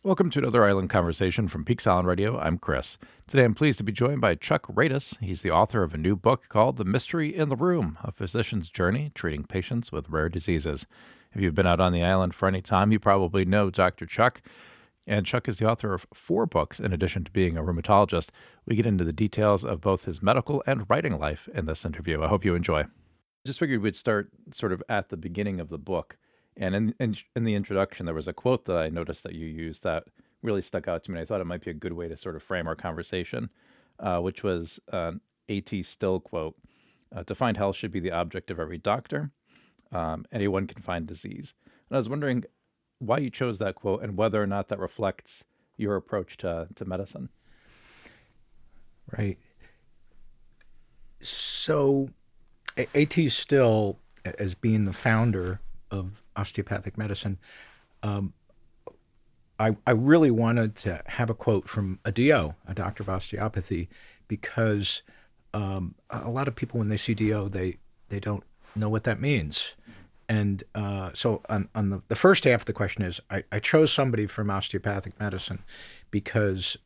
Welcome to another Island Conversation from Peaks Island Radio. I'm Chris. Today I'm pleased to be joined by Chuck Radis. He's the author of a new book called The Mystery in the Room, A Physician's Journey Treating Patients with Rare Diseases. If you've been out on the island for any time, you probably know Dr. Chuck. And Chuck is the author of 4 books in addition to being a rheumatologist. We get into the details of both his medical and writing life in this interview. I hope you enjoy. Just figured we'd start sort of at the beginning of the book. And in the introduction, there was a quote that I noticed that you used that really stuck out to me. I thought it might be a good way to sort of frame our conversation, which was an A.T. Still quote. To find health should be the object of every doctor. Anyone can find disease. And I was wondering why you chose that quote and whether or not that reflects your approach to medicine. Right. So, A.T. Still, as being the founder of osteopathic medicine, I really wanted to have a quote from a DO, a doctor of osteopathy, because a lot of people, when they see DO, they don't know what that means. And so on the first half of the question is, I chose somebody from osteopathic medicine because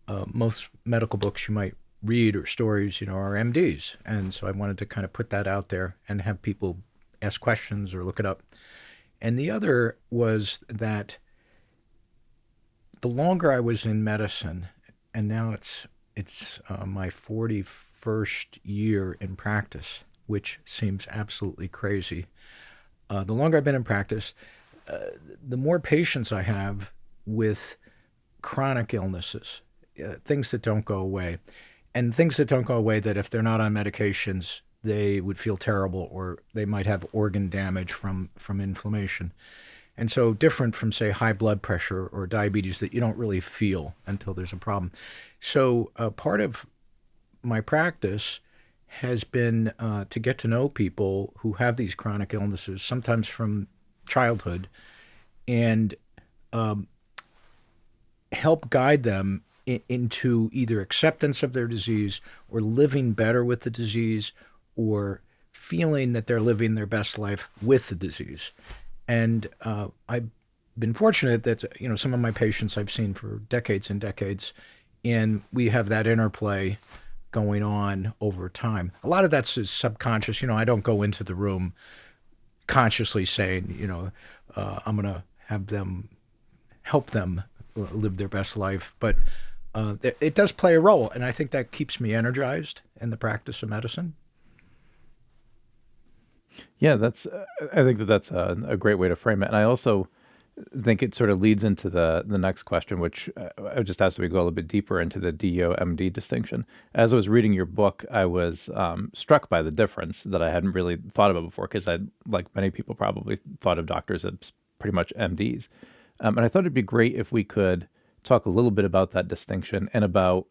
most medical books you might read or stories, are MDs. And so I wanted to kind of put that out there and have people ask questions or look it up. And the other was that the longer I was in medicine, and now it's my 41st year in practice, which seems absolutely crazy. The longer I've been in practice, the more patients I have with chronic illnesses, things that don't go away, and things that don't go away that if they're not on medications, they would feel terrible or they might have organ damage from inflammation. And so different from, say, high blood pressure or diabetes that you don't really feel until there's a problem. So part of my practice has been to get to know people who have these chronic illnesses, sometimes from childhood, and help guide them into either acceptance of their disease or living better with the disease or feeling that they're living their best life with the disease. And I've been fortunate that, some of my patients I've seen for decades and decades, and we have that interplay going on over time. A lot of that's subconscious. I don't go into the room consciously saying, I'm going to have them help them live their best life. But it does play a role, and I think that keeps me energized in the practice of medicine. Yeah, I think that's a great way to frame it. And I also think it sort of leads into the next question, which I just asked if we go a little bit deeper into the DO-MD distinction. As I was reading your book, I was struck by the difference that I hadn't really thought about before, because I, like many people, probably thought of doctors as pretty much MDs. And I thought it'd be great if we could talk a little bit about that distinction and about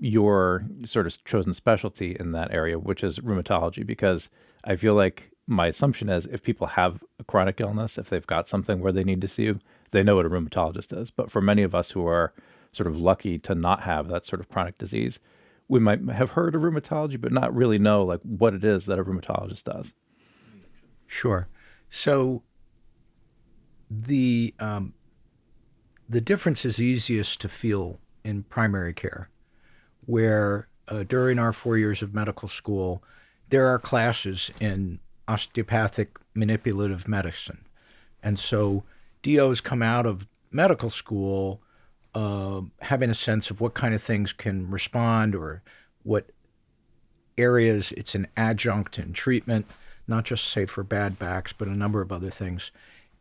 your sort of chosen specialty in that area, which is rheumatology, because I feel like my assumption is if people have a chronic illness, if they've got something where they need to see you, they know what a rheumatologist is. But for many of us who are sort of lucky to not have that sort of chronic disease, we might have heard of rheumatology, but not really know like what it is that a rheumatologist does. Sure. So the difference is easiest to feel in primary care, where during our 4 years of medical school, there are classes in osteopathic manipulative medicine. And so DOs come out of medical school having a sense of what kind of things can respond or what areas it's an adjunct in treatment, not just, say, for bad backs, but a number of other things.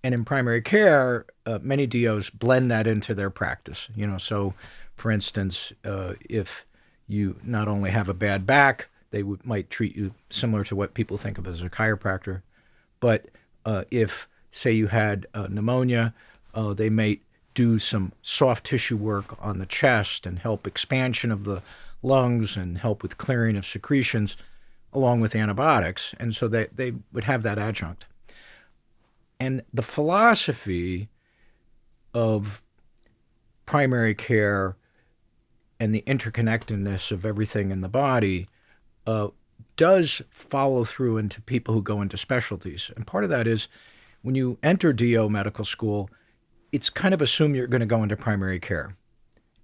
And in primary care, many DOs blend that into their practice. So for instance, if you not only have a bad back, they might treat you similar to what people think of as a chiropractor. But if, say, you had pneumonia, they might do some soft tissue work on the chest and help expansion of the lungs and help with clearing of secretions, along with antibiotics. And so they would have that adjunct. And the philosophy of primary care and the interconnectedness of everything in the body does follow through into people who go into specialties. And part of that is when you enter DO medical school, it's kind of assumed you're going to go into primary care,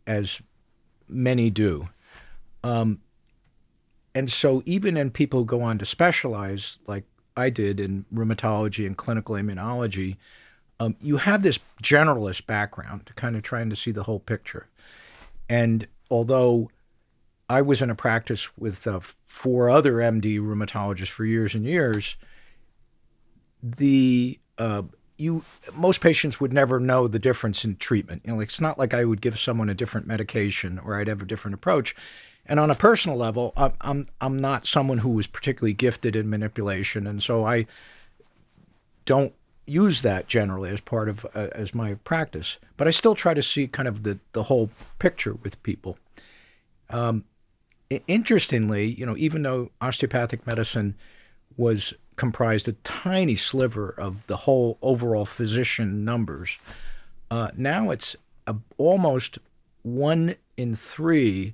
as many do. And so even in people who go on to specialize, like I did in rheumatology and clinical immunology, you have this generalist background, kind of trying to see the whole picture. And although I was in a practice with four other MD rheumatologists for years and years, the most patients would never know the difference in treatment. Like, it's not like I would give someone a different medication or I'd have a different approach. And on a personal level, I'm not someone who was particularly gifted in manipulation, and so I don't use that generally as part of as my practice. But I still try to see kind of the whole picture with people. Interestingly, even though osteopathic medicine was comprised a tiny sliver of the whole overall physician numbers, now it's almost 1 in 3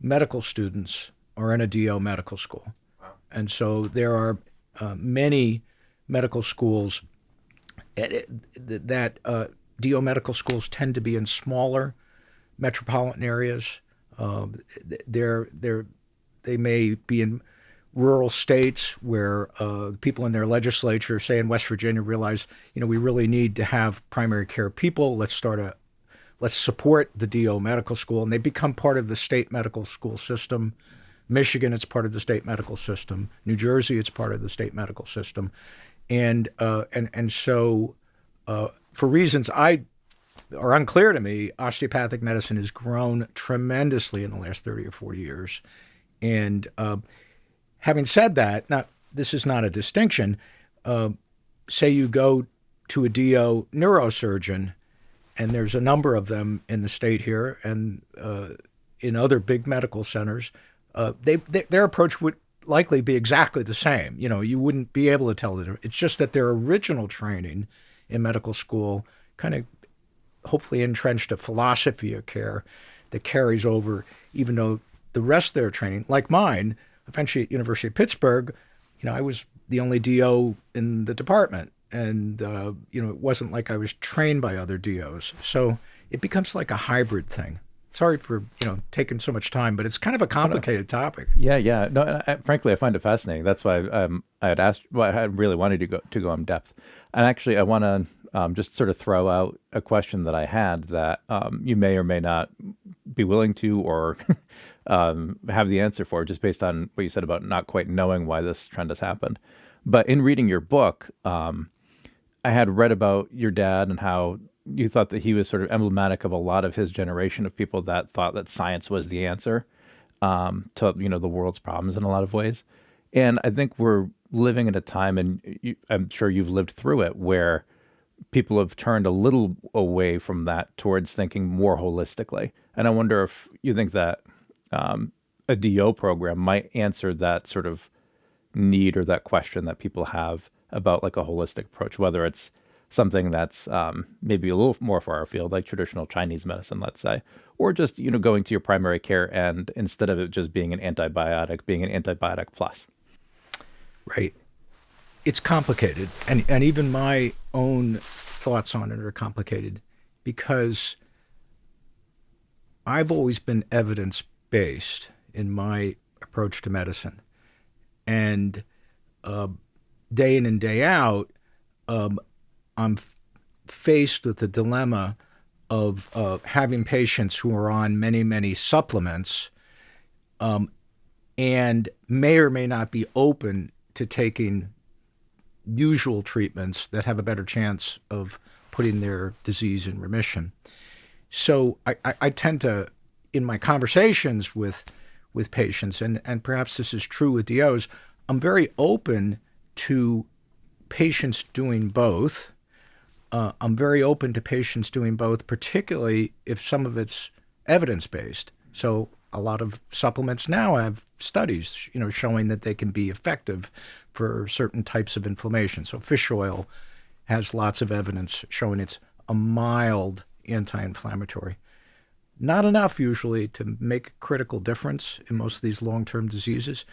medical students are in a DO medical school. Wow. And so there are many medical schools that DO medical schools tend to be in smaller metropolitan areas. They may be in rural states where people in their legislature, say in West Virginia, realize, we really need to have primary care people. Let's support the DO medical school, and they become part of the state medical school system. Michigan, it's part of the state medical system. New Jersey, it's part of the state medical system. And so for reasons are unclear to me, osteopathic medicine has grown tremendously in the last 30 or 40 years. And having said that, this is not a distinction. Say you go to a DO neurosurgeon, and there's a number of them in the state here and in other big medical centers. Their approach would likely be exactly the same. You wouldn't be able to tell the difference. It's just that their original training in medical school kind of hopefully entrenched a philosophy of care that carries over, even though the rest of their training, like mine, eventually at University of Pittsburgh, I was the only DO in the department. And, it wasn't like I was trained by other DOs. So it becomes like a hybrid thing. Sorry for, taking so much time, but it's kind of a complicated topic. Yeah. No, frankly, I find it fascinating. That's why I had asked, I had really wanted to go in depth. And actually, I want to just sort of throw out a question that I had that you may or may not be willing to or have the answer for, just based on what you said about not quite knowing why this trend has happened. But in reading your book, I had read about your dad and how you thought that he was sort of emblematic of a lot of his generation of people that thought that science was the answer to the world's problems in a lot of ways. And I think we're living in a time, and I'm sure you've lived through it, where people have turned a little away from that towards thinking more holistically. And I wonder if you think that a DO program might answer that sort of need or that question that people have about like a holistic approach, whether it's something that's maybe a little more far afield, like traditional Chinese medicine, let's say, or just, going to your primary care and instead of it just being an antibiotic, being an antibiotic plus. Right. It's complicated. And even my own thoughts on it are complicated because I've always been evidence-based in my approach to medicine. And day in and day out, I'm faced with the dilemma of having patients who are on many, many supplements and may or may not be open to taking usual treatments that have a better chance of putting their disease in remission. So I tend to, in my conversations with patients, and perhaps this is true with DOs, I'm very open to patients doing both. I'm very open to patients doing both, particularly if some of it's evidence-based. So a lot of supplements now have studies, showing that they can be effective for certain types of inflammation. So fish oil has lots of evidence showing it's a mild anti-inflammatory. Not enough usually to make a critical difference in most of these long-term diseases.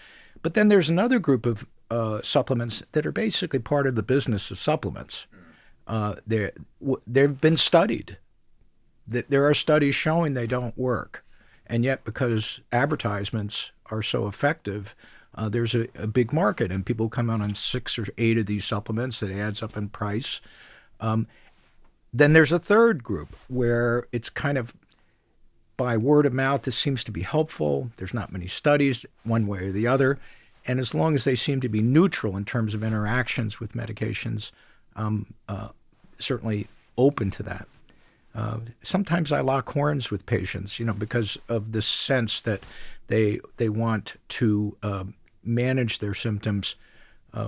But then there's another group of supplements that are basically part of the business of supplements. They've been studied. There are studies showing they don't work, and yet because advertisements are so effective, there's a big market, and people come out on 6 or 8 of these supplements that adds up in price. Then there's a third group where it's kind of by word of mouth. This seems to be helpful. There's not many studies one way or the other. And as long as they seem to be neutral in terms of interactions with medications, certainly open to that. Sometimes I lock horns with patients, because of the sense that they want to manage their symptoms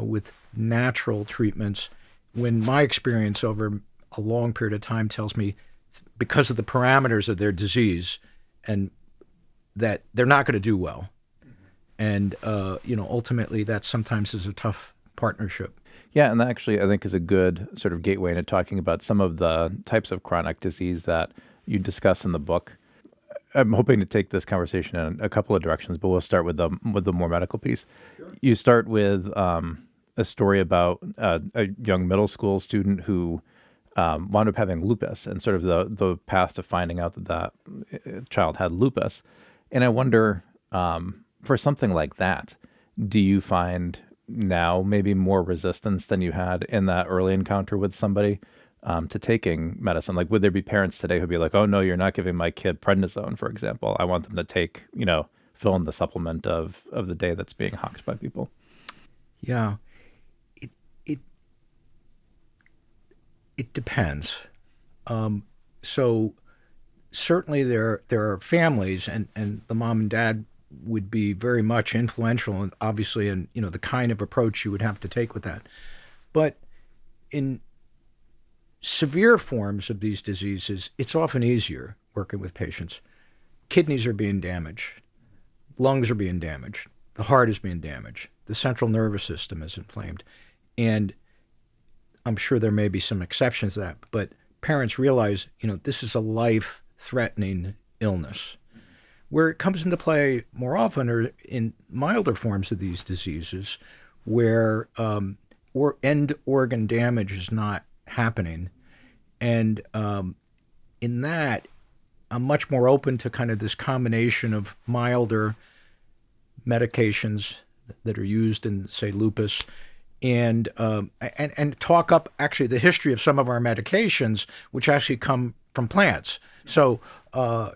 with natural treatments, when my experience over a long period of time tells me, because of the parameters of their disease, and that they're not going to do well. And, ultimately that sometimes is a tough partnership. Yeah, and that actually I think is a good sort of gateway into talking about some of the types of chronic disease that you discuss in the book. I'm hoping to take this conversation in a couple of directions, but we'll start with the more medical piece. Sure. You start with a story about a young middle school student who wound up having lupus, and sort of the path to finding out that child had lupus. And I wonder, for something like that, do you find now maybe more resistance than you had in that early encounter with somebody to taking medicine? Like, would there be parents today who'd be like, oh, no, you're not giving my kid prednisone, for example. I want them to take, fill in the supplement of the day that's being hawked by people. Yeah. It depends. So certainly there are families, and the mom and dad would be very much influential, and obviously in the kind of approach you would have to take with that. But in severe forms of these diseases, it's often easier working with patients. Kidneys are being damaged, lungs are being damaged, the heart is being damaged, the central nervous system is inflamed, and I'm sure there may be some exceptions to that, but parents realize, this is a life-threatening illness. Where it comes into play more often are in milder forms of these diseases, where end organ damage is not happening. And in that, I'm much more open to kind of this combination of milder medications that are used in, say, lupus, and talk up actually the history of some of our medications, which actually come from plants. So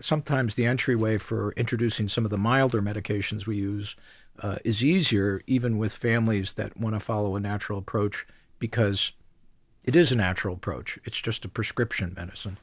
sometimes the entryway for introducing some of the milder medications we use is easier, even with families that want to follow a natural approach, because it is a natural approach. It's just a prescription medicine.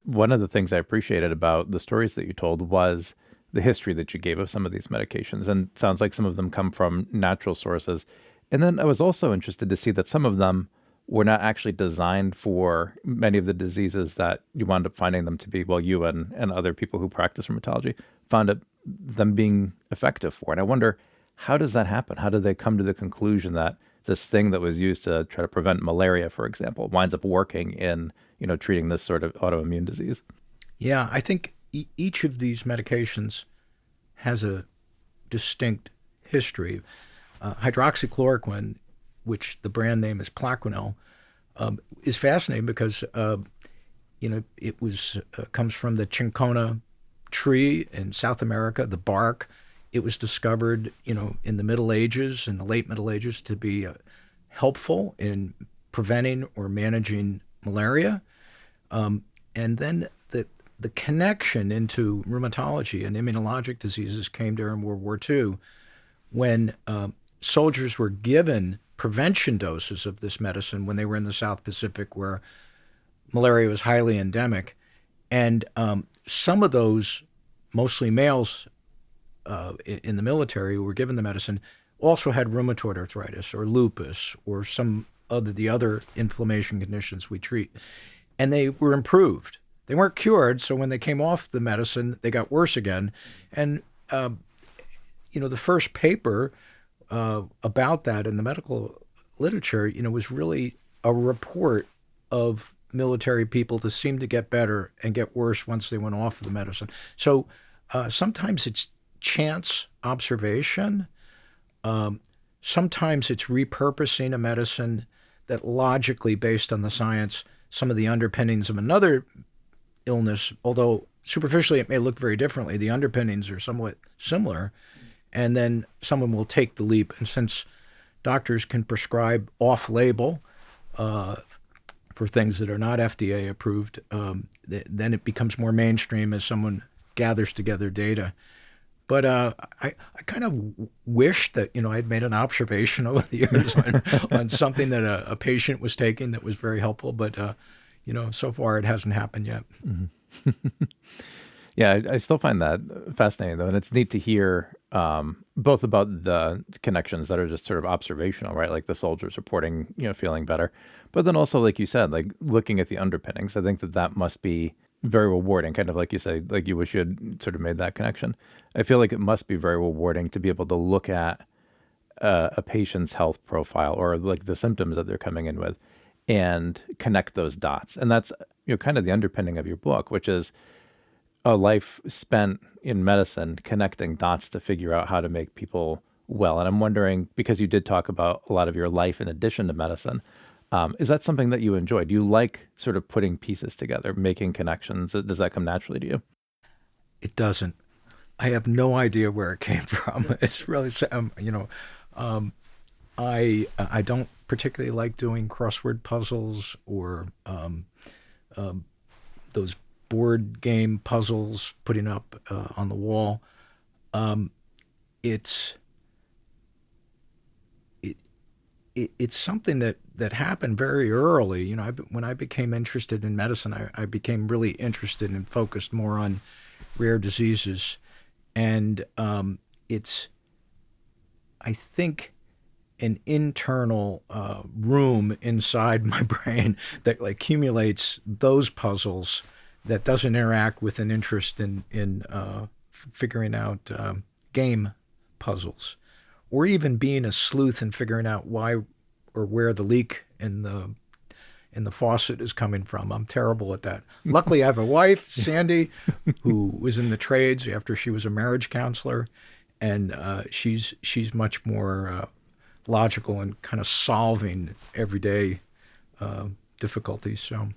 One of the things I appreciated about the stories that you told was the history that you gave of some of these medications, and it sounds like some of them come from natural sources. And then I was also interested to see that some of them were not actually designed for many of the diseases that you wound up finding them to be, well, you and other people who practice rheumatology found them being effective for. And I wonder, how does that happen? How did they come to the conclusion that this thing that was used to try to prevent malaria, for example, winds up working in, treating this sort of autoimmune disease? Yeah, I think each of these medications has a distinct history. Hydroxychloroquine, which the brand name is Plaquenil, is fascinating because it was comes from the cinchona tree in South America, the bark. It was discovered, in the Middle Ages, in the late Middle Ages, to be helpful in preventing or managing malaria. And then the connection into rheumatology and immunologic diseases came during World War II, when soldiers were given prevention doses of this medicine when they were in the South Pacific, where malaria was highly endemic. And some of those, mostly males in the military who were given the medicine, also had rheumatoid arthritis or lupus or some of the other inflammation conditions we treat. And they were improved. They weren't cured, so when they came off the medicine, they got worse again. And, the first paper about that in the medical literature, was really a report of military people that seemed to get better and get worse once they went off of the medicine. So sometimes it's chance observation. Sometimes it's repurposing a medicine that logically, based on the science, some of the underpinnings of another illness, although superficially it may look very differently, the underpinnings are somewhat similar. And then someone will take the leap. And since doctors can prescribe off label for things that are not FDA approved, then it becomes more mainstream as someone gathers together data. But I kind of wish that I'd made an observation over the years on something that a patient was taking that was very helpful. But so far it hasn't happened yet. Mm-hmm. Yeah, I still find that fascinating, though, and it's neat to hear both about the connections that are just sort of observational, right? Like the soldiers reporting, feeling better, but then also, like you said, like looking at the underpinnings. I think that must be very rewarding. Kind of like you say, like you wish you had sort of made that connection. I feel like it must be very rewarding to be able to look at a patient's health profile or like the symptoms that they're coming in with, and connect those dots. And that's kind of the underpinning of your book, which is a life spent in medicine connecting dots to figure out how to make people well. And I'm wondering, because you did talk about a lot of your life in addition to medicine, is that something that you enjoy? Do you like sort of putting pieces together, making connections? Does that come naturally to you? It doesn't. I have no idea where it came from. It's really, I don't particularly like doing crossword puzzles or those board game puzzles, putting up on the wall. It's it's something that happened very early. When I became interested in medicine, I became really interested and focused more on rare diseases, and it's, I think, an internal room inside my brain that accumulates those puzzles that doesn't interact with an interest in figuring out game puzzles, or even being a sleuth and figuring out why or where the leak in the faucet is coming from. I'm terrible at that. Luckily, I have a wife, Sandy, who was in the trades after she was a marriage counselor, and she's much more logical and kind of solving everyday difficulties. So,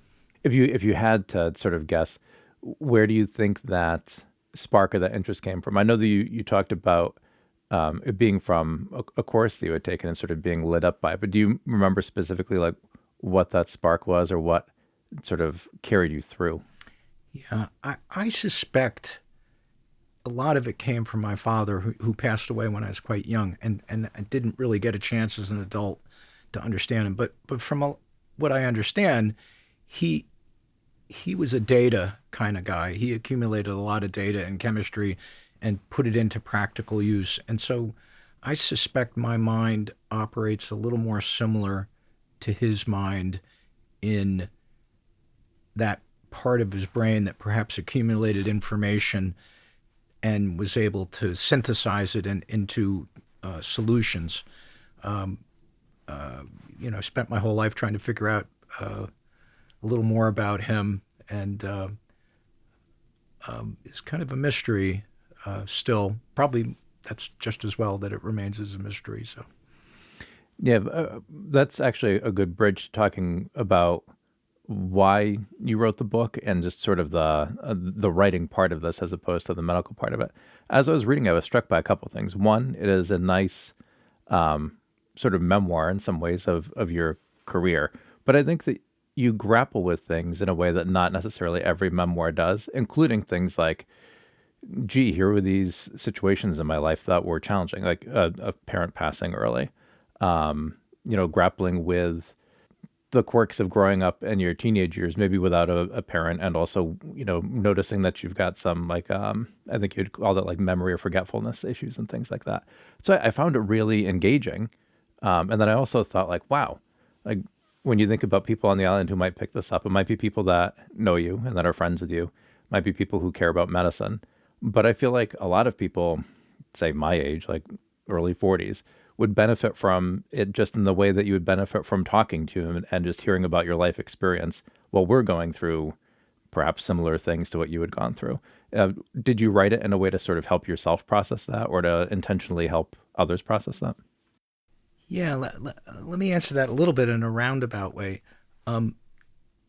If you had to sort of guess, where do you think that spark or that interest came from? I know that you talked about it being from a course that you had taken and sort of being lit up by it, but do you remember specifically like what that spark was or what sort of carried you through? yeah, I suspect a lot of it came from my father, who passed away when I was quite young, and I didn't really get a chance as an adult to understand him. But from what I understand, he he was a data kind of guy. He accumulated a lot of data in chemistry and put it into practical use. And so I suspect my mind operates a little more similar to his mind in that part of his brain that perhaps accumulated information and was able to synthesize it into solutions. Um, spent my whole life trying to figure out a little more about him, and it's kind of a mystery still. Probably that's just as well that it remains as a mystery. So, Yeah, that's actually a good bridge to talking about why you wrote the book and just sort of the writing part of this as opposed to the medical part of it. As I was reading, I was struck by a couple of things. One, it is a nice sort of memoir in some ways of your career, but I think that you grapple with things in a way that not necessarily every memoir does, including things like, gee, here were these situations in my life that were challenging, like a parent passing early, grappling with the quirks of growing up in your teenage years, maybe without a parent, and also, noticing that you've got some I think you'd call it like memory or forgetfulness issues and things like that. So I found it really engaging. And then I also thought like, wow, like when you think about people on the island who might pick this up, it might be people that know you and that are friends with you, might be people who care about medicine. But I feel like a lot of people, say my age, like early 40s, would benefit from it just in the way that you would benefit from talking to him and just hearing about your life experience while we're going through perhaps similar things to what you had gone through. Did you write it in a way to sort of help yourself process that or to intentionally help others process that? Yeah, let me answer that a little bit in a roundabout way. Um,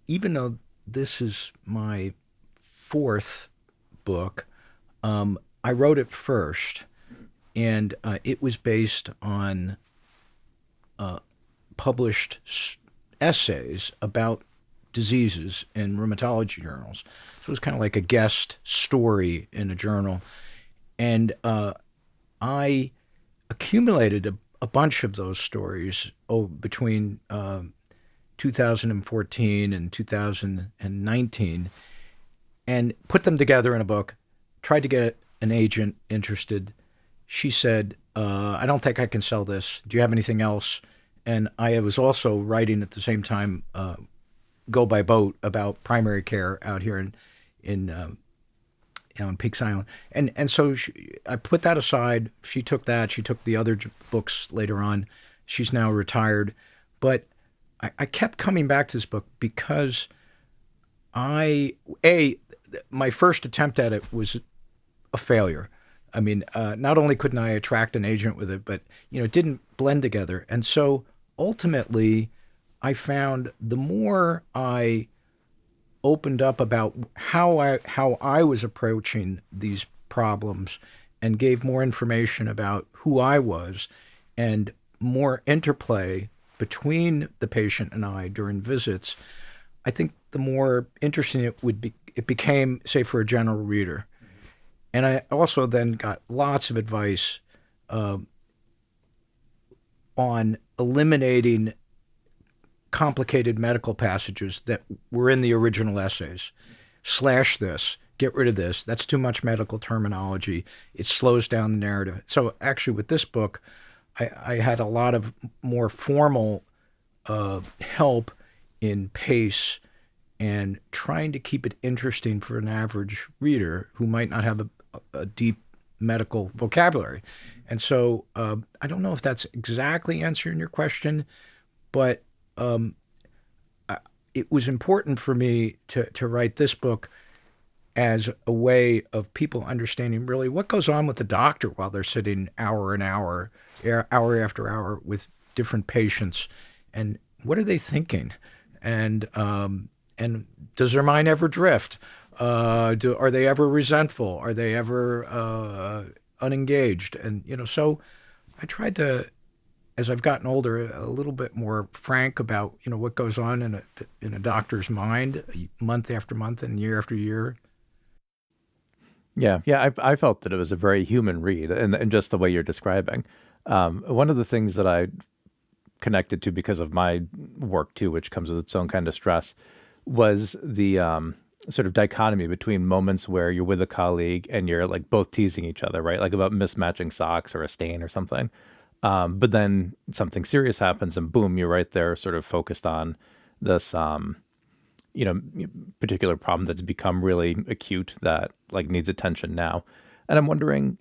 Even though this is my fourth book, I wrote it first, and it was based on published essays about diseases in rheumatology journals. So it was kind of like a guest story in a journal. And I accumulated a bunch of those stories between 2014 and 2019 and put them together in a book. Tried to get an agent interested. She said, I don't think I can sell this. Do you have anything else? And I was also writing at the same time, Go by Boat, about primary care out here in on Peaks Island. And so I put that aside. She took that. She took the other books later on. She's now retired. But I kept coming back to this book because my first attempt at it was a failure. I mean, not only couldn't I attract an agent with it, but it didn't blend together. And so ultimately, I found the more I opened up about how I was approaching these problems and gave more information about who I was and more interplay between the patient and I during visits, I think the more interesting it became, say, for a general reader. And I also then got lots of advice uh, on eliminating complicated medical passages that were in the original essays. Slash this, get rid of this. That's too much medical terminology. It slows down the narrative. So actually, with this book, I had a lot of more formal help in pace and trying to keep it interesting for an average reader who might not have a deep medical vocabulary. And so I don't know if that's exactly answering your question, but um, it was important for me to write this book as a way of people understanding really what goes on with the doctor while they're sitting hour and hour, hour after hour with different patients, and what are they thinking, and does their mind ever drift? Are they ever resentful? Are they ever unengaged? And so I tried to, as I've gotten older, a little bit more frank about what goes on in a doctor's mind, month after month and year after year. Yeah, yeah, I felt that it was a very human read, and just the way you're describing. One of the things that I connected to because of my work too, which comes with its own kind of stress, was the sort of dichotomy between moments where you're with a colleague and you're like both teasing each other, right? Like about mismatching socks or a stain or something. But then something serious happens and boom, you're right there sort of focused on this, you know, particular problem that's become really acute that like needs attention now. And I'm wondering,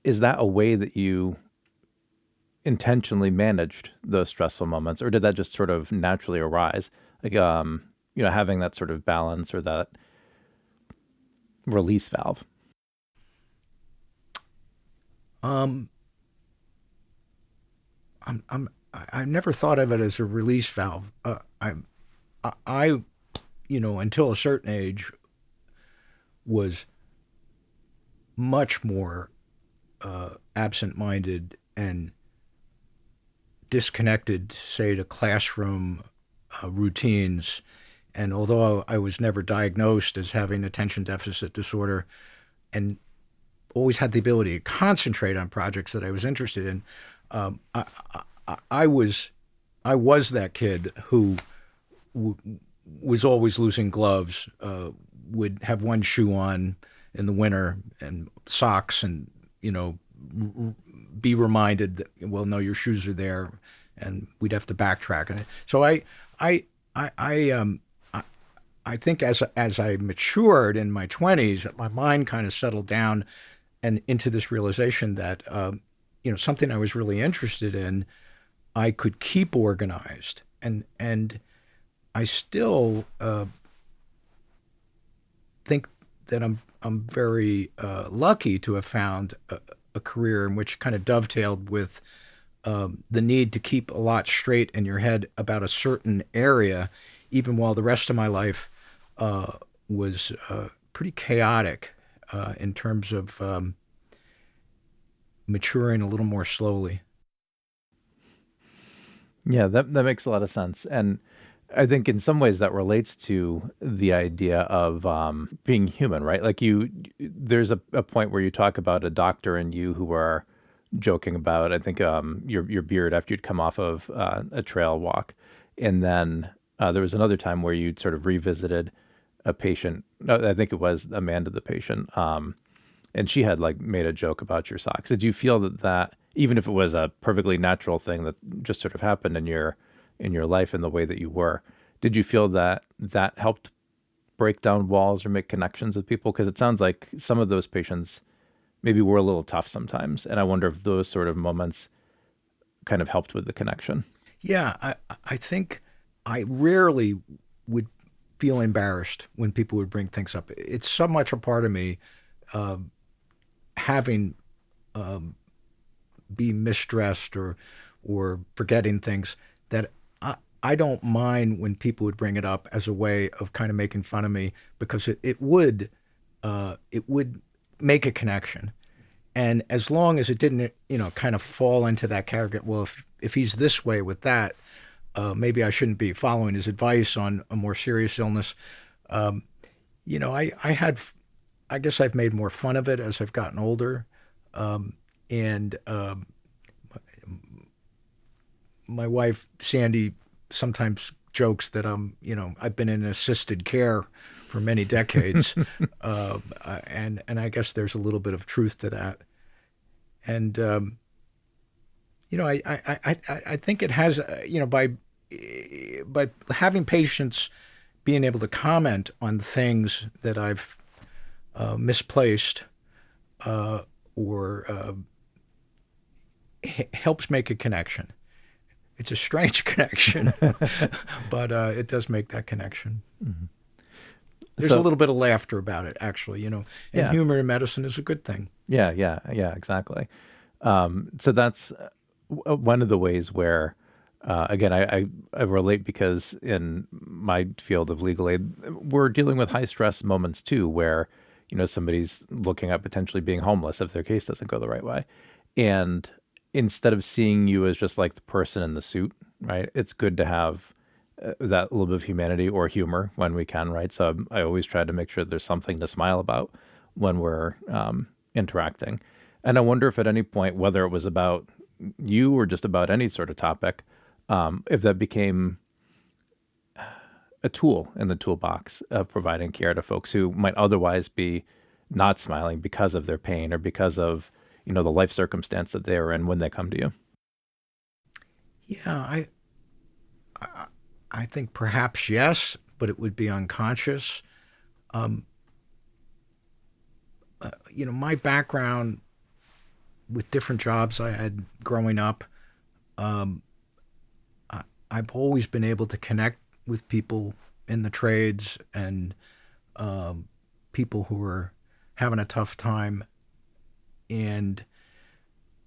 is that a way that you intentionally managed those stressful moments, or did that just sort of naturally arise? Like, having that sort of balance or that release valve. Um, I never thought of it as a release valve. I, until a certain age, was much more absent-minded and disconnected, say, to classroom routines. And although I was never diagnosed as having attention deficit disorder, and always had the ability to concentrate on projects that I was interested in, um, I, I was I was that kid who w- was always losing gloves, would have one shoe on in the winter and socks, and be reminded that, well, no, your shoes are there, and we'd have to backtrack. And so I, I, I, um, I, I think as I matured in my 20s, my mind kind of settled down and into this realization that something I was really interested in, I could keep organized, and I still think that I'm very lucky to have found a career in which kind of dovetailed with the need to keep a lot straight in your head about a certain area, even while the rest of my life was pretty chaotic in terms of maturing a little more slowly. Yeah, that makes a lot of sense. And I think in some ways that relates to the idea of being human, right? Like there's a point where you talk about a doctor and you who are joking about, I think, your beard after you'd come off of a trail walk. And then there was another time where you'd sort of revisited a patient. No, I think it was Amanda, the patient. And she had like made a joke about your socks. Did you feel that even if it was a perfectly natural thing that just sort of happened in your life in the way that you were, did you feel that that helped break down walls or make connections with people? Because it sounds like some of those patients maybe were a little tough sometimes, and I wonder if those sort of moments kind of helped with the connection. Yeah, I think I rarely would feel embarrassed when people would bring things up. It's so much a part of me having be misdressed or forgetting things that I don't mind when people would bring it up as a way of kind of making fun of me because it would make a connection. And as long as it didn't, kind of fall into that category, well, if he's this way with that, maybe I shouldn't be following his advice on a more serious illness. Um, I guess I've made more fun of it as I've gotten older. And my wife, Sandy, sometimes jokes that I've been in assisted care for many decades. And I guess there's a little bit of truth to that. And, I think it has, by having patients being able to comment on things that I've misplaced or helps make a connection. It's a strange connection, but it does make that connection. Mm-hmm. There's a little bit of laughter about it, actually, and Yeah, humor in medicine is a good thing. yeah, exactly. So that's one of the ways where, again, I relate because in my field of legal aid, we're dealing with high stress moments too, where, somebody's looking at potentially being homeless if their case doesn't go the right way. And instead of seeing you as just like the person in the suit, right, it's good to have that little bit of humanity or humor when we can, right? So I always try to make sure there's something to smile about when we're interacting. And I wonder if at any point, whether it was about you or just about any sort of topic, if that became a tool in the toolbox of providing care to folks who might otherwise be not smiling because of their pain or because of, the life circumstance that they're in when they come to you. Yeah, I, I think perhaps yes, but it would be unconscious. Um, my background with different jobs I had growing up, um, I've always been able to connect with people in the trades and um, people who are having a tough time. And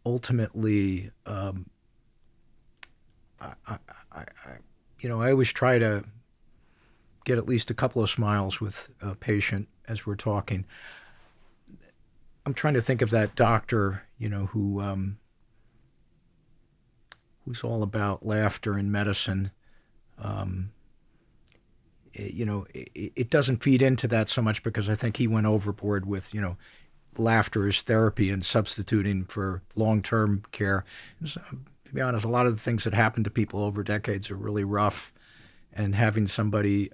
ultimately, I, I, I always try to get at least a couple of smiles with a patient as we're talking. I'm trying to think of that doctor, who's all about laughter in medicine. Um, it doesn't feed into that so much because I think he went overboard with, laughter as therapy and substituting for long-term care. So, to be honest, a lot of the things that happen to people over decades are really rough, and having somebody,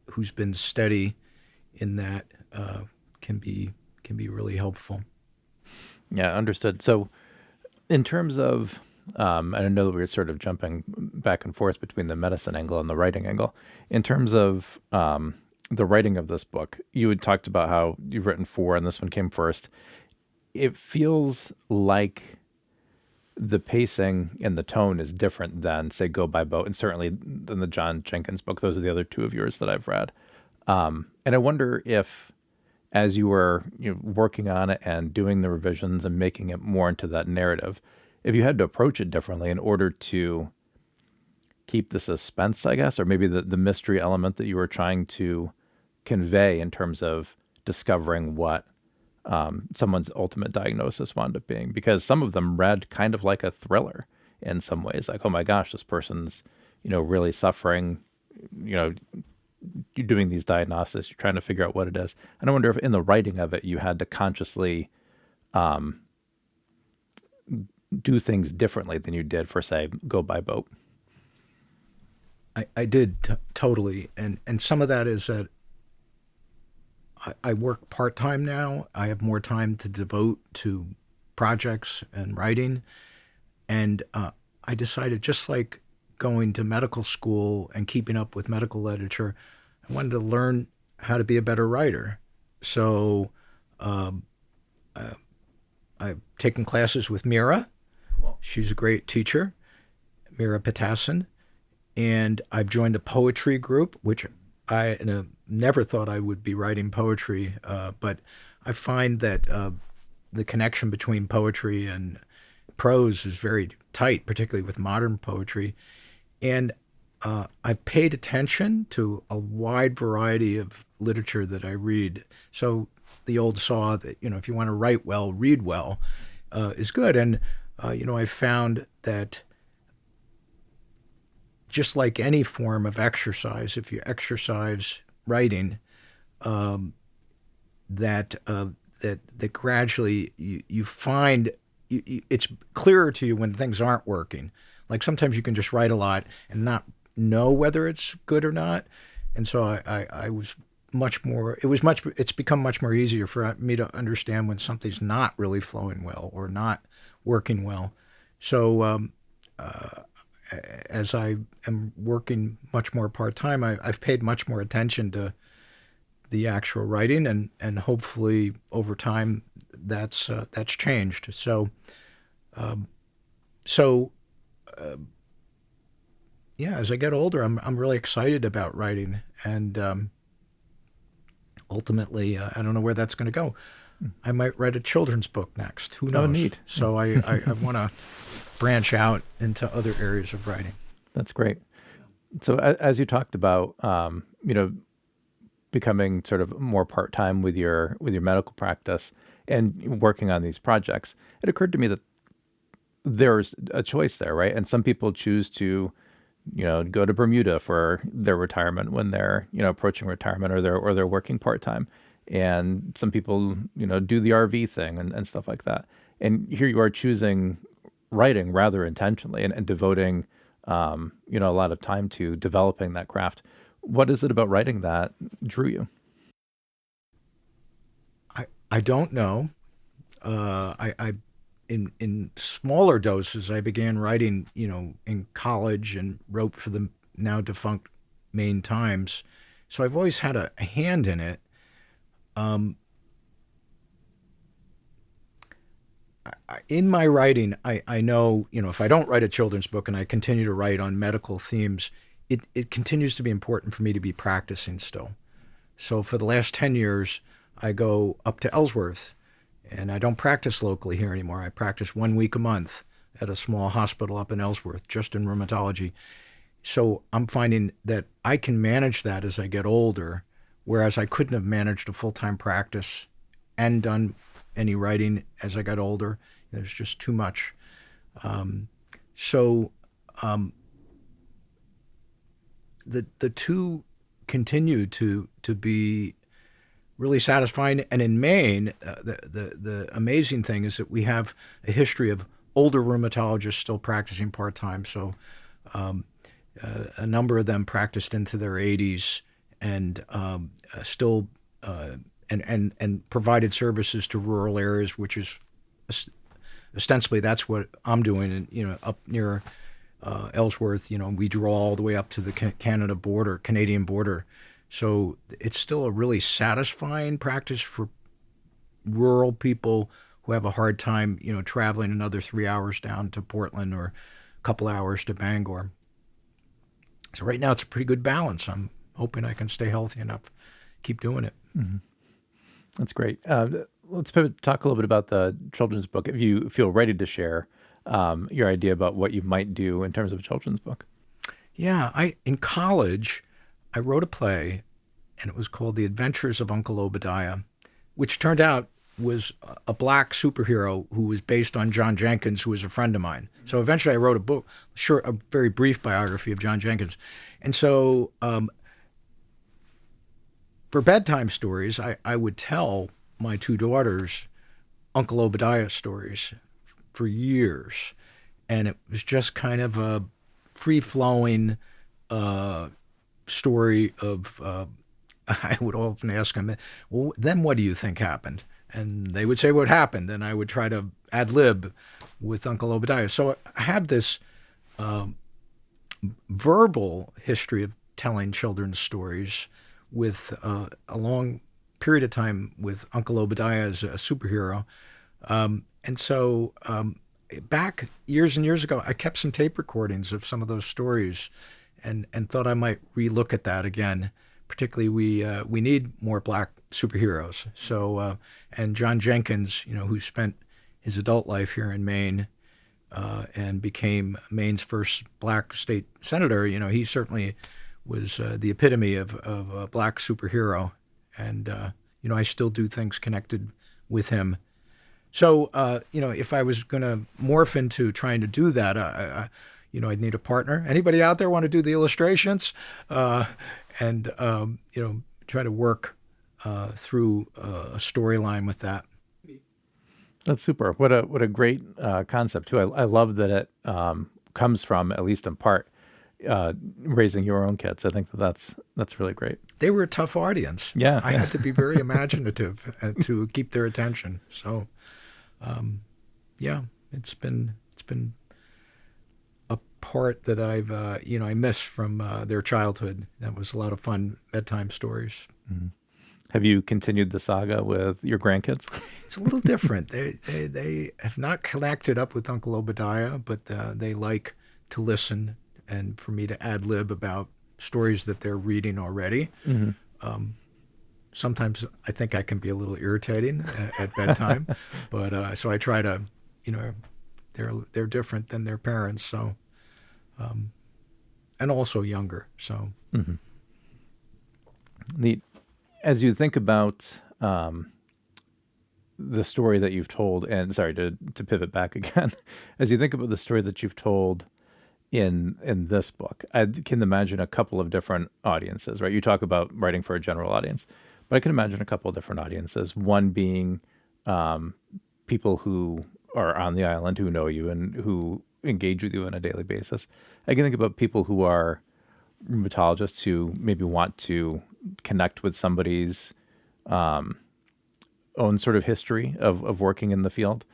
who's been steady in that can be really helpful. Yeah, understood. So, in terms of, and I know that we were sort of jumping back and forth between the medicine angle and the writing angle. In terms of the writing of this book, you had talked about how you've written four and this one came first. It feels like the pacing and the tone is different than, say, Go by Boat, and certainly than the John Jenkins book. Those are the other two of yours that I've read. And I wonder if, as you were working on it and doing the revisions and making it more into that narrative, if you had to approach it differently in order to keep the suspense, I guess, or maybe the mystery element that you were trying to convey in terms of discovering what someone's ultimate diagnosis wound up being, because some of them read kind of like a thriller in some ways, like, oh my gosh, this person's, really suffering, you're doing these diagnoses, you're trying to figure out what it is. And I wonder if in the writing of it, you had to consciously do things differently than you did for, say, Go by Boat. I did totally, and some of that is that I work part time now. I have more time to devote to projects and writing, and I decided, just like going to medical school and keeping up with medical literature, I wanted to learn how to be a better writer. So I've taken classes with Mira. She's a great teacher, Mira Patassin. And I've joined a poetry group, which I never thought I would be writing poetry, but I find that the connection between poetry and prose is very tight, particularly with modern poetry. And I've paid attention to a wide variety of literature that I read. So the old saw that, if you want to write well, read well, is good. And, I found that just like any form of exercise, if you exercise writing, that gradually you find it's clearer to you when things aren't working. Like sometimes you can just write a lot and not know whether it's good or not. And so I was much more. It's become much more easier for me to understand when something's not really flowing well or not working well. So as I am working much more part-time, I've paid much more attention to the actual writing, and hopefully over time that's changed. So yeah, as I get older, I'm really excited about writing, and ultimately I don't know where that's going to go. I might write a children's book next. Who knows? Oh, neat. So I want to branch out into other areas of writing. That's great. So as you talked about, becoming sort of more part-time with your medical practice and working on these projects, it occurred to me that there's a choice there, right? And some people choose to, go to Bermuda for their retirement when they're, approaching retirement, or they're working part-time. And some people, do the RV thing and stuff like that. And here you are choosing writing rather intentionally and devoting, a lot of time to developing that craft. What is it about writing that drew you? I don't know. I in smaller doses, I began writing, in college, and wrote for the now defunct Maine Times. So I've always had a hand in it. In my writing, I know, if I don't write a children's book and I continue to write on medical themes, it continues to be important for me to be practicing still. So for the last 10 years, I go up to Ellsworth, and I don't practice locally here anymore. I practice 1 week a month at a small hospital up in Ellsworth, just in rheumatology. So I'm finding that I can manage that as I get older, whereas I couldn't have managed a full-time practice and done any writing as I got older. There's just too much. So the two continue to be really satisfying. And in Maine, the amazing thing is that we have a history of older rheumatologists still practicing part-time. So a number of them practiced into their 80s, and still and provided services to rural areas, which is ostensibly that's what I'm doing. And up near Ellsworth, we draw all the way up to the Canadian border. So it's still a really satisfying practice for rural people who have a hard time, traveling another 3 hours down to Portland or a couple hours to Bangor. So right now it's a pretty good balance. I'm hoping I can stay healthy enough, keep doing it. Mm-hmm. That's great. Let's talk a little bit about the children's book, if you feel ready to share. your idea about what you might do in terms of a children's book. Yeah, in college, I wrote a play, and it was called The Adventures of Uncle Obadiah, which turned out was a black superhero who was based on John Jenkins, who was a friend of mine. So eventually I wrote a book, a very brief biography of John Jenkins. And so for bedtime stories, I would tell my two daughters Uncle Obadiah stories for years. And it was just kind of a free-flowing story of, I would often ask them, well, then what do you think happened? And they would say what happened, and I would try to ad lib with Uncle Obadiah. So I have this verbal history of telling children's stories with a long period of time with Uncle Obadiah as a superhero. And so back years and years ago, I kept some tape recordings of some of those stories and thought I might relook at that again. Particularly, we need more black superheroes. So, and John Jenkins, who spent his adult life here in Maine and became Maine's first black state senator, he certainly was the epitome of a black superhero. And, I still do things connected with him. So, if I was going to morph into trying to do that, I'd need a partner. Anybody out there want to do the illustrations? And try to work through a storyline with that. That's super. What a great concept too. I love that it comes from, at least in part, raising your own kids. I think that's really great. They were a tough audience. Yeah, I had to be very imaginative to keep their attention. So, it's been a part that I miss from their childhood. That was a lot of fun bedtime stories. Mm-hmm. Have you continued the saga with your grandkids? It's a little different. They have not connected up with Uncle Obadiah, but they like to listen and for me to ad lib about stories that they're reading already. Mm-hmm. Sometimes I think I can be a little irritating at bedtime, but so I try to, they're different than their parents, so and also younger. So, mm-hmm. As you think about the story that you've told, and sorry to pivot back again, as you think about the story that you've told in this book, I can imagine a couple of different audiences, right? You talk about writing for a general audience, but I can imagine a couple of different audiences. One being people who are on the island who know you and who engage with you on a daily basis. I can think about people who are rheumatologists who maybe want to connect with somebody's own sort of history of working in the field.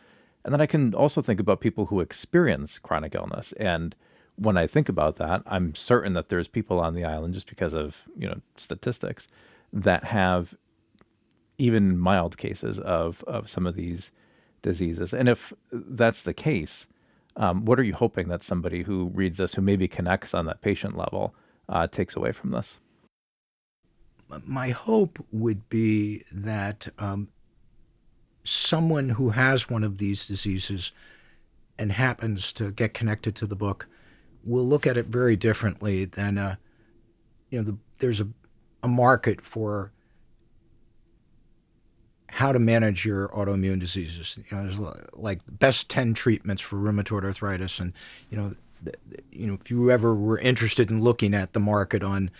And then I can also think about people who experience chronic illness. And when I think about that, I'm certain that there's people on the island, just because of, statistics, that have even mild cases of some of these diseases. And if that's the case, what are you hoping that somebody who reads this, who maybe connects on that patient level, takes away from this? My hope would be that someone who has one of these diseases and happens to get connected to the book will look at it very differently than, there's a market for how to manage your autoimmune diseases. There's like best 10 treatments for rheumatoid arthritis. And, if you ever were interested in looking at the market on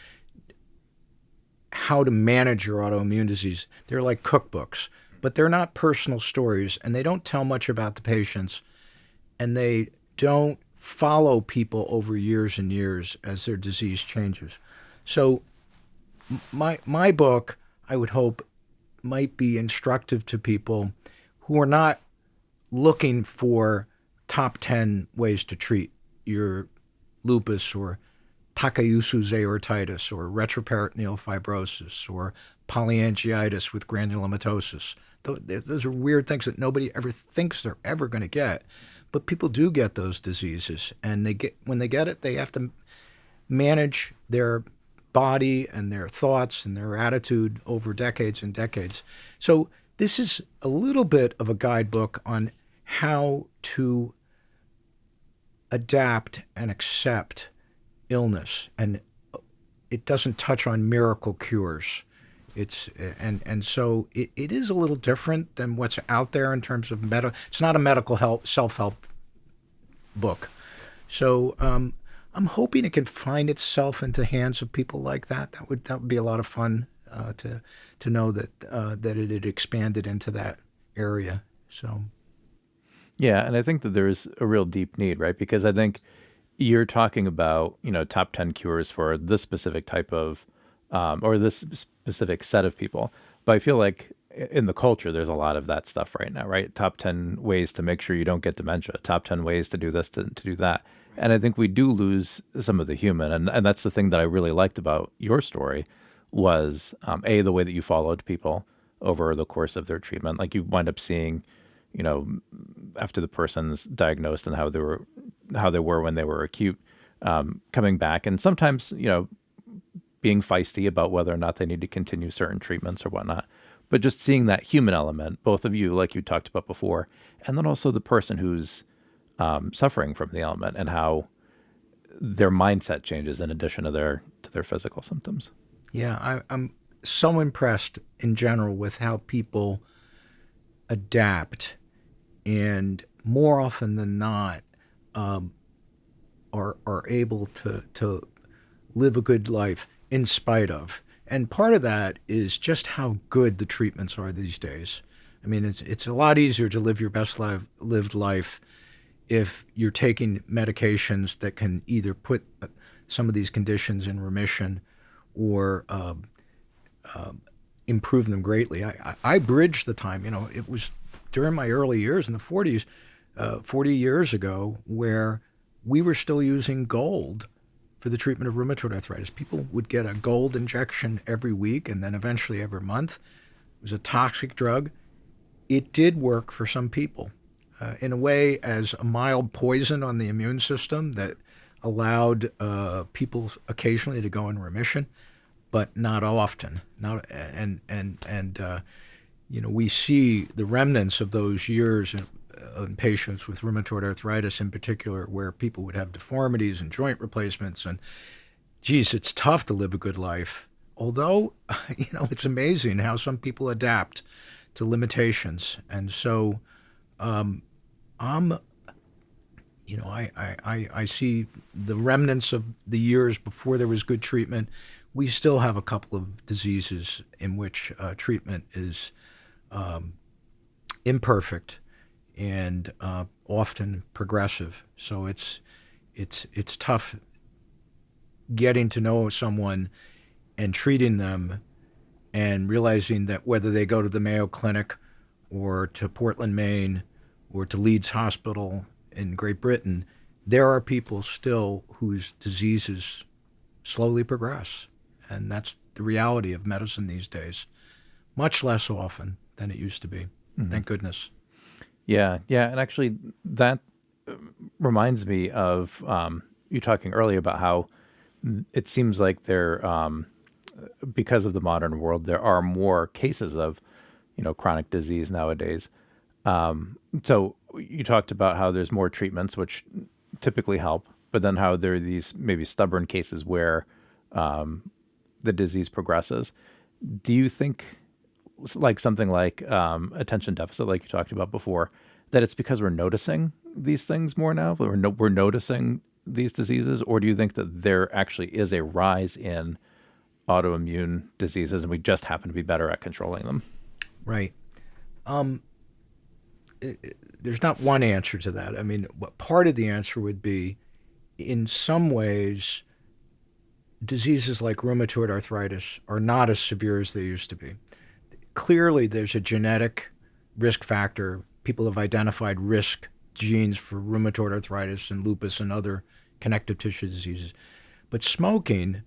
how to manage your autoimmune disease, they're like cookbooks, but they're not personal stories, and they don't tell much about the patients, and they don't follow people over years and years as their disease changes. So my book, I would hope, might be instructive to people who are not looking for top 10 ways to treat your lupus or Takayusu's aortitis or retroperitoneal fibrosis or polyangiitis with granulomatosis. Those are weird things that nobody ever thinks they're ever going to get. But people do get those diseases, and when they get it, they have to manage their body and their thoughts and their attitude over decades and decades. So this is a little bit of a guidebook on how to adapt and accept illness, and it doesn't touch on miracle cures. And so it is a little different than what's out there in terms of It's not a medical help self help book. So I'm hoping it can find itself into hands of people like that. That would be a lot of fun to know that it had expanded into that area. So Yeah, and I think that there's a real deep need, right? Because I think you're talking about, top 10 cures for this specific type of, or this specific set of people. But I feel like in the culture, there's a lot of that stuff right now, right? Top 10 ways to make sure you don't get dementia, top 10 ways to do this, to do that. And I think we do lose some of the human. And that's the thing that I really liked about your story was, A, the way that you followed people over the course of their treatment. Like you wind up seeing, you know, after the person's diagnosed and how they were when they were acute, coming back, and sometimes being feisty about whether or not they need to continue certain treatments or whatnot. But just seeing that human element, both of you, like you talked about before, and then also the person who's suffering from the ailment and how their mindset changes in addition to their physical symptoms. yeah, I'm so impressed in general with how people adapt, and more often than not, um, are able to live a good life in spite of. And part of that is just how good the treatments are these days. I mean, it's a lot easier to live your best lived life if you're taking medications that can either put some of these conditions in remission or improve them greatly. I bridged the time. It was during my early years in the 40s, 40 years ago, where we were still using gold for the treatment of rheumatoid arthritis. People would get a gold injection every week and then eventually every month. It was a toxic drug. It did work for some people, in a way as a mild poison on the immune system that allowed people occasionally to go in remission, but not often. We see the remnants of those years in patients with rheumatoid arthritis in particular, where people would have deformities and joint replacements. And geez, it's tough to live a good life. Although, it's amazing how some people adapt to limitations. And so, I'm, I see the remnants of the years before there was good treatment. We still have a couple of diseases in which treatment is imperfect and often progressive. So it's tough getting to know someone and treating them and realizing that whether they go to the Mayo Clinic or to Portland, Maine, or to Leeds Hospital in Great Britain, there are people still whose diseases slowly progress. And that's the reality of medicine these days, much less often than it used to be. Mm-hmm. Thank goodness. Yeah, yeah. And actually, that reminds me of you talking earlier about how it seems like because of the modern world, there are more cases of, chronic disease nowadays. So you talked about how there's more treatments, which typically help, but then how there are these maybe stubborn cases where the disease progresses. Do you think, like something like attention deficit, like you talked about before, that it's because we're noticing these things more now? We're noticing these diseases, or do you think that there actually is a rise in autoimmune diseases and we just happen to be better at controlling them? Right. There's not one answer to that. I mean, part of the answer would be, in some ways, diseases like rheumatoid arthritis are not as severe as they used to be. Clearly, there's a genetic risk factor. People have identified risk genes for rheumatoid arthritis and lupus and other connective tissue diseases. But smoking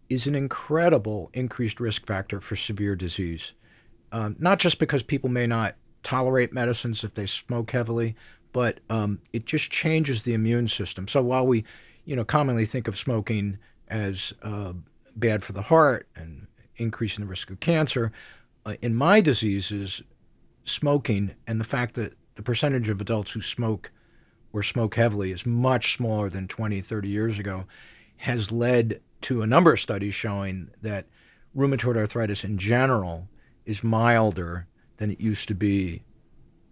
is an incredible increased risk factor for severe disease. Not just because people may not tolerate medicines if they smoke heavily, but it just changes the immune system. So while we, commonly think of smoking as bad for the heart and increasing the risk of cancer, in my diseases, smoking and the fact that the percentage of adults who smoke or smoke heavily is much smaller than 20, 30 years ago, has led to a number of studies showing that rheumatoid arthritis in general is milder than it used to be.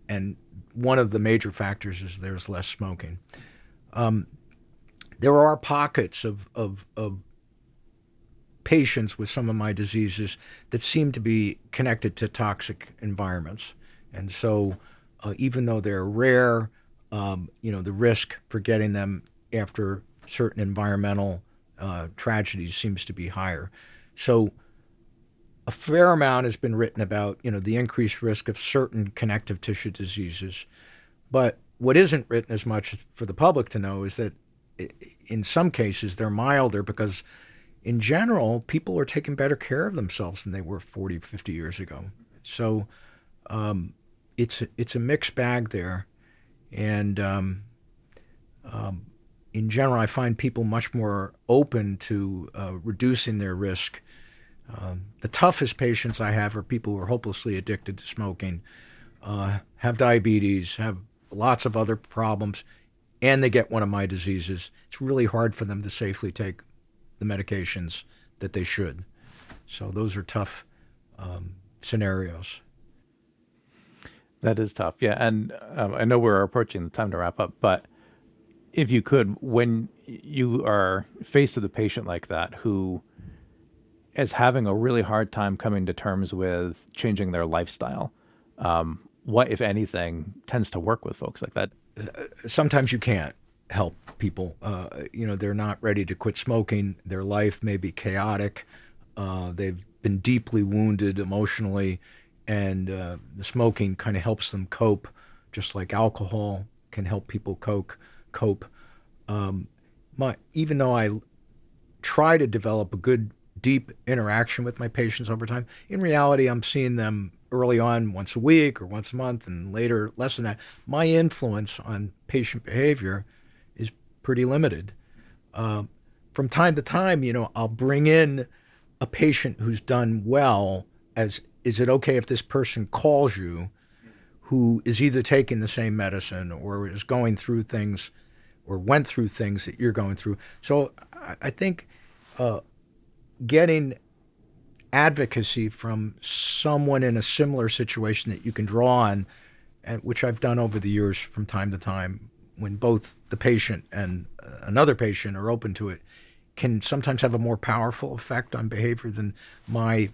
And one of the major factors is there's less smoking. There are pockets of patients with some of my diseases that seem to be connected to toxic environments. And so even though they're rare, the risk for getting them after certain environmental tragedies seems to be higher. So a fair amount has been written about, the increased risk of certain connective tissue diseases. But what isn't written as much for the public to know is that in some cases they're milder because in general, people are taking better care of themselves than they were 40, 50 years ago. So it's a mixed bag there. And in general, I find people much more open to reducing their risk. The toughest patients I have are people who are hopelessly addicted to smoking, have diabetes, have lots of other problems, and they get one of my diseases. It's really hard for them to safely take the medications that they should. So those are tough scenarios. That is tough. Yeah. And I know we're approaching the time to wrap up, but if you could, when you are faced with a patient like that who is having a really hard time coming to terms with changing their lifestyle, what, if anything, tends to work with folks like that? Sometimes you can't help people. They're not ready to quit smoking. Their life may be chaotic. They've been deeply wounded emotionally, and the smoking kind of helps them cope, just like alcohol can help people cope. Even though I try to develop a good, deep interaction with my patients over time, in reality, I'm seeing them early on once a week or once a month, and later less than that. My influence on patient behavior is pretty limited. From time to time, I'll bring in a patient who's done well. Is it okay if this person calls you, who is either taking the same medicine or is going through things or went through things that you're going through? So I think getting advocacy from someone in a similar situation that you can draw on, which I've done over the years from time to time, when both the patient and another patient are open to it, can sometimes have a more powerful effect on behavior than my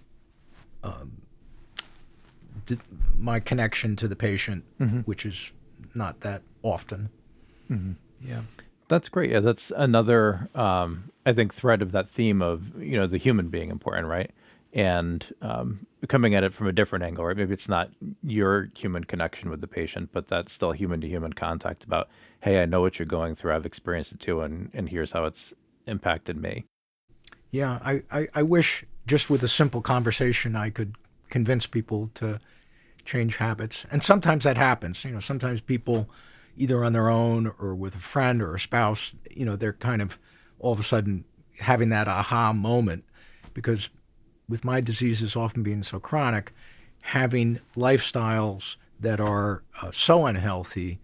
connection to the patient, which is not that often. Yeah. That's great. Yeah, that's another, I think, thread of that theme of, the human being important, right? And coming at it from a different angle, right? Maybe it's not your human connection with the patient, but that's still human-to-human contact about, hey, I know what you're going through. I've experienced it too, and here's how it's impacted me. Yeah, I wish just with a simple conversation I could convince people to change habits. And sometimes that happens. Sometimes people, either on their own or with a friend or a spouse, they're kind of all of a sudden having that aha moment, because with my diseases often being so chronic, having lifestyles that are so unhealthy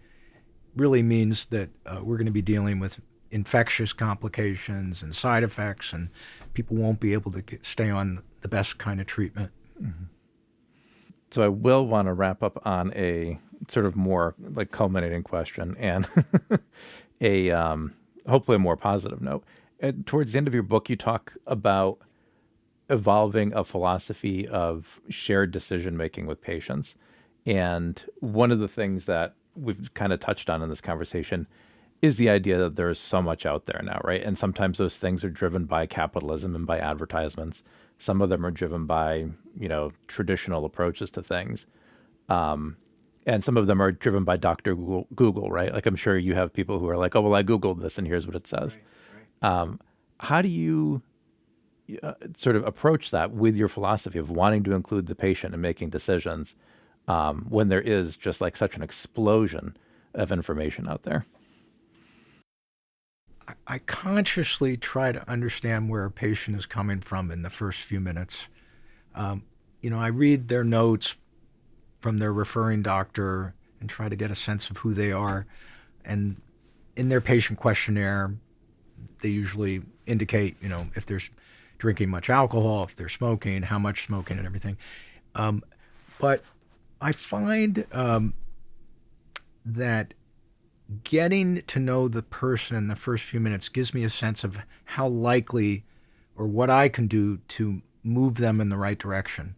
really means that we're going to be dealing with infectious complications and side effects, and people won't be able to stay on the best kind of treatment. So I will want to wrap up on a sort of more like culminating question and a hopefully a more positive note. Towards the end of your book, you talk about evolving a philosophy of shared decision making with patients. And one of the things that we've kind of touched on in this conversation is the idea that there's so much out there now, right? And sometimes those things are driven by capitalism and by advertisements. Some of them are driven by, traditional approaches to things. And some of them are driven by Dr. Google, right? Like I'm sure you have people who are like, oh, well, I Googled this and here's what it says. Right. How do you sort of approach that with your philosophy of wanting to include the patient in making decisions when there is just like such an explosion of information out there? I consciously try to understand where a patient is coming from in the first few minutes. I read their notes from their referring doctor and try to get a sense of who they are. And in their patient questionnaire, they usually indicate, if they're drinking much alcohol, if they're smoking, how much smoking, and everything. But I find that getting to know the person in the first few minutes gives me a sense of how likely or what I can do to move them in the right direction.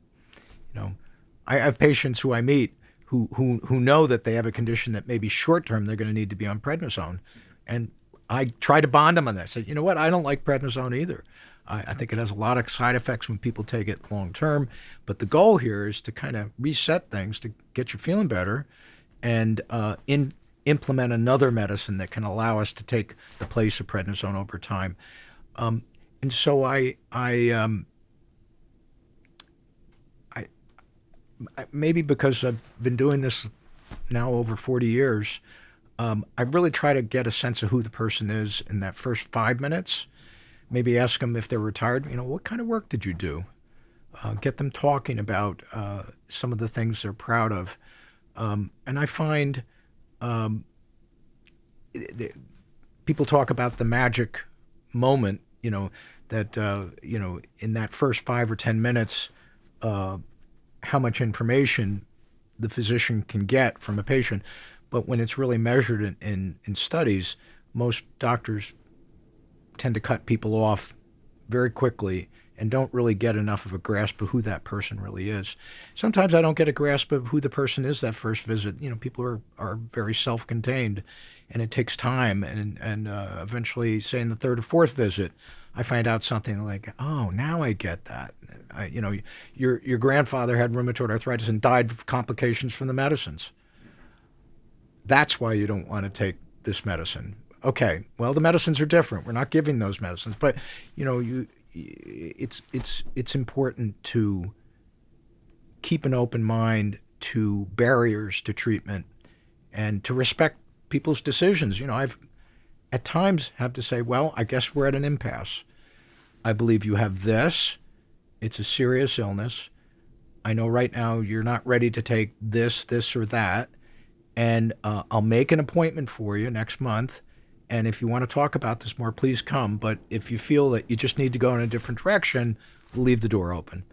I have patients who I meet who know that they have a condition that maybe short term they're going to need to be on prednisone, and I try to bond them on that. Say, you know what, I don't like prednisone either. I think it has a lot of side effects when people take it long term, but the goal here is to kind of reset things to get you feeling better, and implement another medicine that can allow us to take the place of prednisone over time. And so I maybe because I've been doing this now over 40 years, I really try to get a sense of who the person is in that first 5 minutes. Maybe ask them if they're retired. What kind of work did you do? Get them talking about some of the things they're proud of. And I find people talk about the magic moment, that, in that first 5 or 10 minutes, how much information the physician can get from a patient. But when it's really measured in studies, most doctors tend to cut people off very quickly and don't really get enough of a grasp of who that person really is. Sometimes I don't get a grasp of who the person is that first visit. People are very self-contained, and it takes time. And eventually, say in the third or fourth visit, I find out something like, oh, now I get that. Your grandfather had rheumatoid arthritis and died of complications from the medicines. That's why you don't want to take this medicine. Okay, well, the medicines are different. We're not giving those medicines, but it's important to keep an open mind to barriers to treatment and to respect people's decisions. I've at times have to say, well, I guess we're at an impasse. I believe you have this. It's a serious illness. I know right now you're not ready to take this, or that, and I'll make an appointment for you next month. And if you want to talk about this more, please come. But if you feel that you just need to go in a different direction, we'll leave the door open.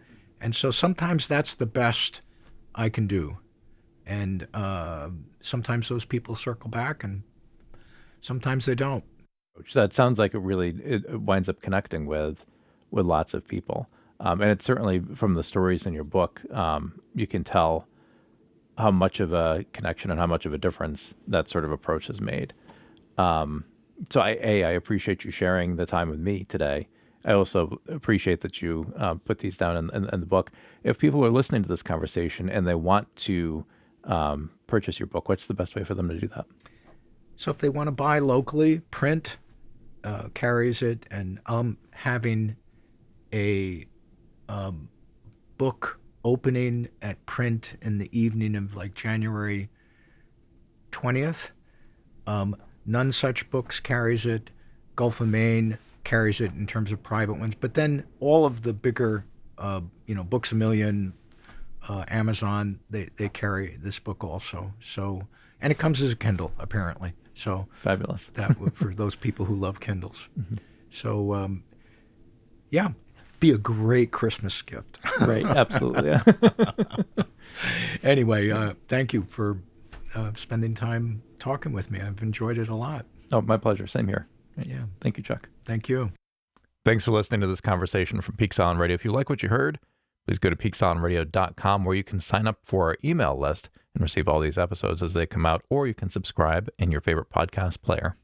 And so sometimes that's the best I can do. And sometimes those people circle back, and sometimes they don't. That sounds like it winds up connecting with lots of people. And it's certainly from the stories in your book, you can tell how much of a connection and how much of a difference that sort of approach has made. So I appreciate you sharing the time with me today. I also appreciate that you put these down in the book. If people are listening to this conversation and they want to purchase your book, what's the best way for them to do that? So if they want to buy locally, Print carries it, and I'm having a book opening at Print in the evening of like January 20th. None Such Books carries it. Gulf of Maine carries it in terms of private ones. But then all of the bigger, Books A Million, Amazon, they carry this book also. So, and it comes as a Kindle, apparently. So fabulous. That for those people who love Kindles. Mm-hmm. So, yeah, be a great Christmas gift. Right, absolutely. Yeah. Anyway, thank you for spending time talking with me. I've enjoyed it a lot. Oh, my pleasure. Same here. Yeah. Thank you, Chuck. Thank you. Thanks for listening to this conversation from Peak Silent Radio. If you like what you heard, please go to peaksilentradio.com, where you can sign up for our email list and receive all these episodes as they come out, or you can subscribe in your favorite podcast player.